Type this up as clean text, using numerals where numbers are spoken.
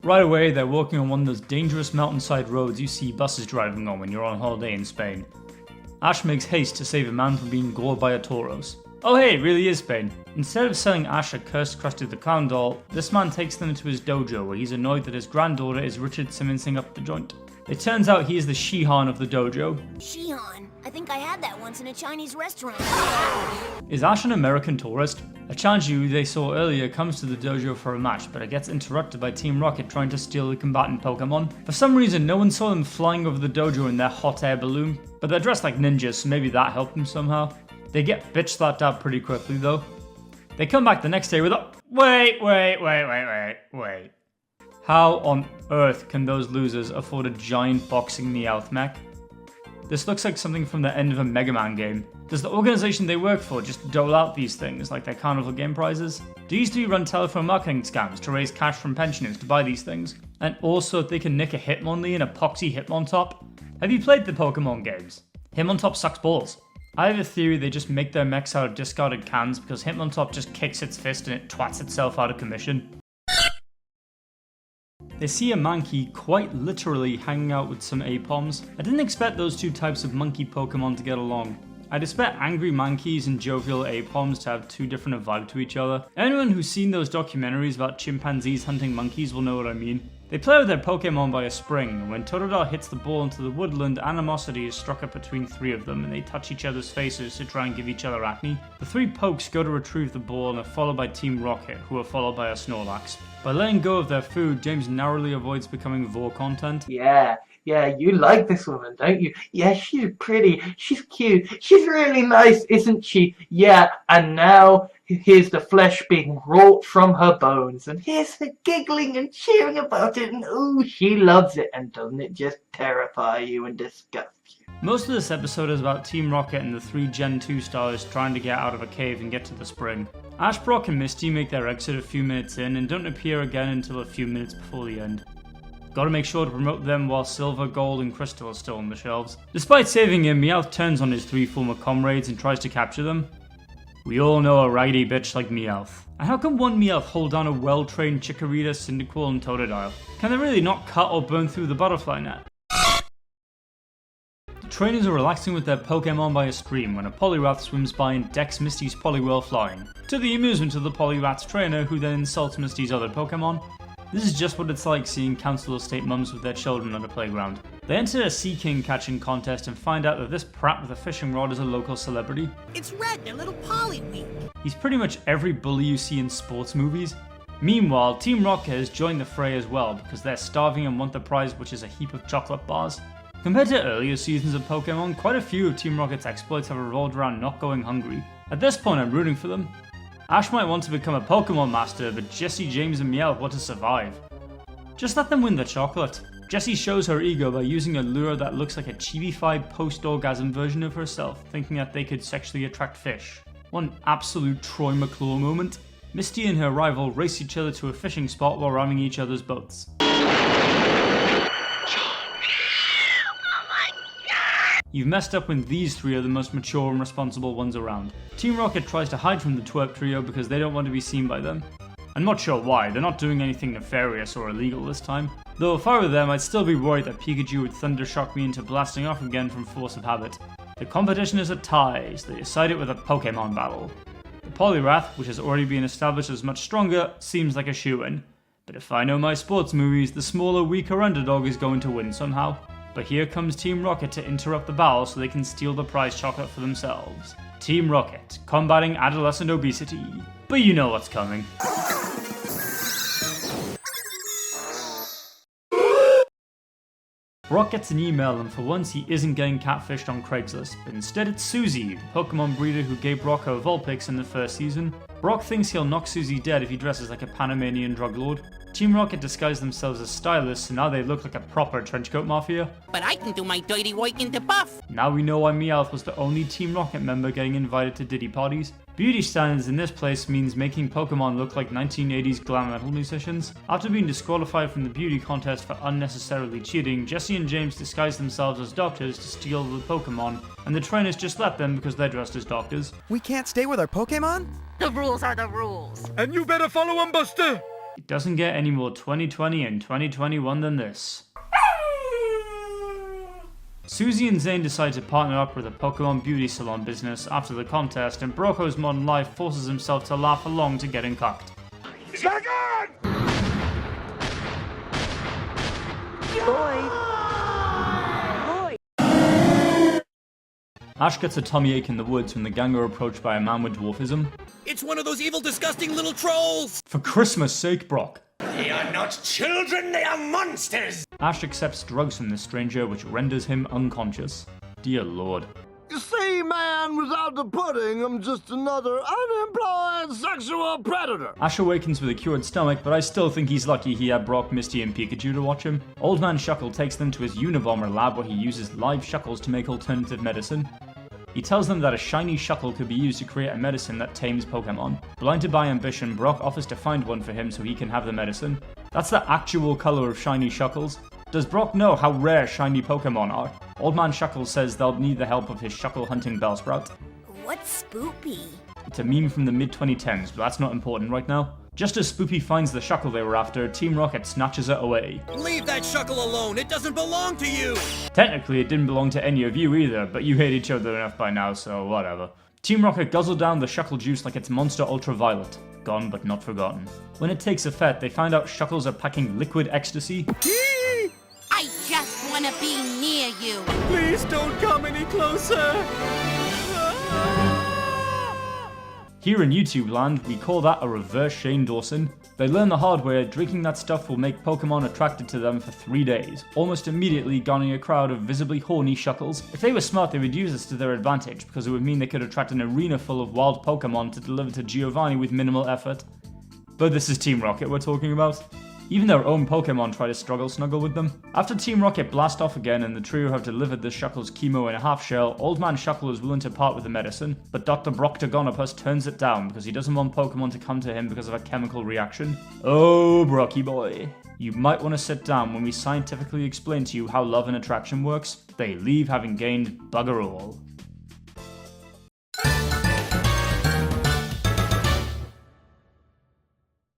Right away, they're walking on one of those dangerous mountainside roads you see buses driving on when you're on holiday in Spain. Ash makes haste to save a man from being gored by a Tauros. Oh hey, it really is Spain. Instead of selling Ash a cursed Krusty the Clown doll, this man takes them to his dojo where he's annoyed that his granddaughter is Richard Simmonsing up the joint. It turns out he is the Shihan of the dojo. Shihan? I think I had that once in a Chinese restaurant. Is Ash an American tourist? A Chanju they saw earlier comes to the dojo for a match, but it gets interrupted by Team Rocket trying to steal the combatant Pokemon. For some reason, no one saw them flying over the dojo in their hot air balloon, but they're dressed like ninjas, so maybe that helped them somehow. They get bitch slapped out pretty quickly though. They come back the next day with a wait. How on earth can those losers afford a giant boxing Meowth mech? This looks like something from the end of a Mega Man game. Does the organization they work for just dole out these things like their carnival game prizes? Do these three run telephone marketing scams to raise cash from pensioners to buy these things? And also they can nick a Hitmonlee and a poxy Hitmontop? Have you played the Pokemon games? Hitmontop sucks balls. I have a theory they just make their mechs out of discarded cans because Hitmontop just kicks its fist and it twats itself out of commission. They see a Mankey quite literally hanging out with some Apoms. I didn't expect those two types of monkey Pokemon to get along. I'd expect angry Mankeys and jovial Apoms to have too different a vibe to each other. Anyone who's seen those documentaries about chimpanzees hunting monkeys will know what I mean. They play with their Pokemon by a spring, and when Totodile hits the ball into the woodland, animosity is struck up between three of them, and they touch each other's faces to try and give each other acne. The three Pokes go to retrieve the ball and are followed by Team Rocket, who are followed by a Snorlax. By letting go of their food, James narrowly avoids becoming Vor content. Yeah, you like this woman, don't you? Yeah, she's pretty, she's cute, she's really nice, isn't she? Yeah, and now here's the flesh being wrought from her bones, and here's her giggling and cheering about it, and ooh, she loves it, and doesn't it just terrify you and disgust you? Most of this episode is about Team Rocket and the three Gen 2 stars trying to get out of a cave and get to the spring. Ash, Brock and Misty make their exit a few minutes in and don't appear again until a few minutes before the end. Gotta make sure to promote them while Silver, Gold and Crystal are still on the shelves. Despite saving him, Meowth turns on his three former comrades and tries to capture them. We all know a raggedy bitch like Meowth. And how can one Meowth hold down a well-trained Chikorita, Cyndaquil and Totodile? Can they really not cut or burn through the butterfly net? The trainers are relaxing with their Pokemon by a stream when a Poliwrath swims by and decks Misty's Poliwhirl flying, to the amusement of the Poliwrath's trainer, who then insults Misty's other Pokemon. This is just what it's like seeing council estate mums with their children on a playground. They enter a Sea King catching contest and find out that this prat with a fishing rod is a local celebrity. It's Red, their little Poliwhirl. He's pretty much every bully you see in sports movies. Meanwhile, Team Rocket has joined the fray as well because they're starving and want the prize, which is a heap of chocolate bars. Compared to earlier seasons of Pokemon, quite a few of Team Rocket's exploits have revolved around not going hungry. At this point, I'm rooting for them. Ash might want to become a Pokemon master, but Jessie, James and Meowth want to survive. Just let them win the chocolate. Jessie shows her ego by using a lure that looks like a chibi-fied post-orgasm version of herself, thinking that they could sexually attract fish. One absolute Troy McClure moment. Misty and her rival race each other to a fishing spot while ramming each other's boats. You've messed up when these three are the most mature and responsible ones around. Team Rocket tries to hide from the twerp trio because they don't want to be seen by them. I'm not sure why, they're not doing anything nefarious or illegal this time. Though if I were them, I'd still be worried that Pikachu would thundershock me into blasting off again from force of habit. The competition is a tie, so they decide it with a Pokemon battle. The Poliwrath, which has already been established as much stronger, seems like a shoo-in. But if I know my sports movies, the smaller, weaker underdog is going to win somehow. But here comes Team Rocket to interrupt the battle so they can steal the prize chocolate for themselves. Team Rocket, combating adolescent obesity. But you know what's coming. Brock gets an email and for once he isn't getting catfished on Craigslist, but instead it's Susie, the Pokemon breeder who gave Brock her Vulpix in the first season. Brock thinks he'll knock Susie dead if he dresses like a Panamanian drug lord. Team Rocket disguise themselves as stylists, so now they look like a proper trenchcoat mafia. But I can do my dirty work in the buff. Now we know why Meowth was the only Team Rocket member getting invited to Diddy parties. Beauty standards in this place means making Pokemon look like 1980s glam metal musicians. After being disqualified from the beauty contest for unnecessarily cheating, Jessie and James disguise themselves as doctors to steal the Pokemon, and the trainers just let them because they're dressed as doctors. We can't stay with our Pokemon? The rules are the rules. And you better follow 'em, Buster! It doesn't get any more 2020 and 2021 than this. Susie and Zane decide to partner up with a Pokemon beauty salon business after the contest, and Broco's modern life forces himself to laugh along to getting cucked. Ash gets a tummy ache in the woods when the gang are approached by a man with dwarfism. It's one of those evil, disgusting little trolls! For Christmas sake, Brock! They are not children, they are monsters! Ash accepts drugs from the stranger, which renders him unconscious. Dear lord. You see, man, without the pudding, I'm just another unemployed sexual predator. Ash awakens with a cured stomach, but I still think he's lucky he had Brock, Misty, and Pikachu to watch him. Old Man Shuckle takes them to his Unabomber lab where he uses live Shuckles to make alternative medicine. He tells them that a shiny Shuckle could be used to create a medicine that tames Pokemon. Blinded by ambition, Brock offers to find one for him so he can have the medicine. That's the actual color of shiny Shuckles. Does Brock know how rare shiny Pokemon are? Old Man Shuckle says they'll need the help of his Shuckle hunting Bellsprout. What's Spoopy? It's a meme from the mid-2010s, but that's not important right now. Just as Spoopy finds the Shuckle they were after, Team Rocket snatches it away. Leave that Shuckle alone, it doesn't belong to you! Technically, it didn't belong to any of you either, but you hate each other enough by now, so whatever. Team Rocket guzzle down the Shuckle juice like it's Monster Ultraviolet. Gone but not forgotten. When it takes effect, they find out Shuckles are packing liquid ecstasy. I just wanna be near you! Please don't come any closer! Here in YouTube land, we call that a reverse Shane Dawson. They learn the hard way drinking that stuff will make Pokemon attracted to them for 3 days, almost immediately garnering a crowd of visibly horny Shuckles. If they were smart, they would use this to their advantage, because it would mean they could attract an arena full of wild Pokemon to deliver to Giovanni with minimal effort. But this is Team Rocket we're talking about. Even their own Pokemon try to struggle snuggle with them. After Team Rocket blast off again and the trio have delivered the Shuckle's chemo in a half shell, Old Man Shuckle is willing to part with the medicine, but Dr. Broctogonopus turns it down because he doesn't want Pokemon to come to him because of a chemical reaction. Oh, Brocky boy. You might want to sit down when we scientifically explain to you how love and attraction works. They leave having gained bugger all.